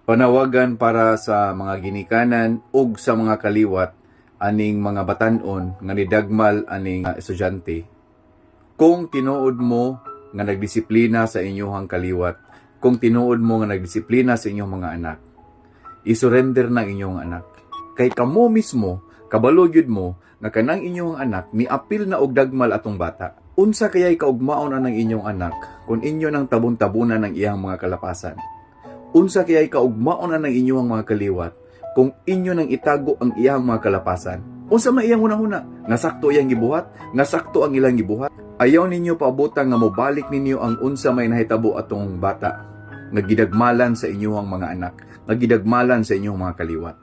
Panawagan para sa mga ginikanan ug sa mga kaliwat aning mga batan-on nga nidagmal aning estudyante. Kung tinuod mo nga nagdisiplina sa inyong kaliwat, kung tinuod mo nga nagdisiplina sa inyong mga anak, isurrender na inyong anak. Kay kamo mismo, kabalo gyud mo nga kanang inyong anak miapil na og dagmal atong bata. Unsa kaya'y kaugmaon anang inyong anak kung inyo nang tabon-tabunan ang iyang mga kalapasan? Unsa kaya'y kaugmaon anang inyong mga kaliwat kung inyo nang itago ang iyang mga kalapasan? Unsa man iyang hunahuna? Nga sakto iyang gibuhat? Nga sakto ang ilang gibuhat? Ayaw ninyo paabotang nga mobalik ninyo ang unsa may nahitabo atong bata nga gidagmalan sa inyong mga anak, nga gidagmalan sa inyong mga kaliwat.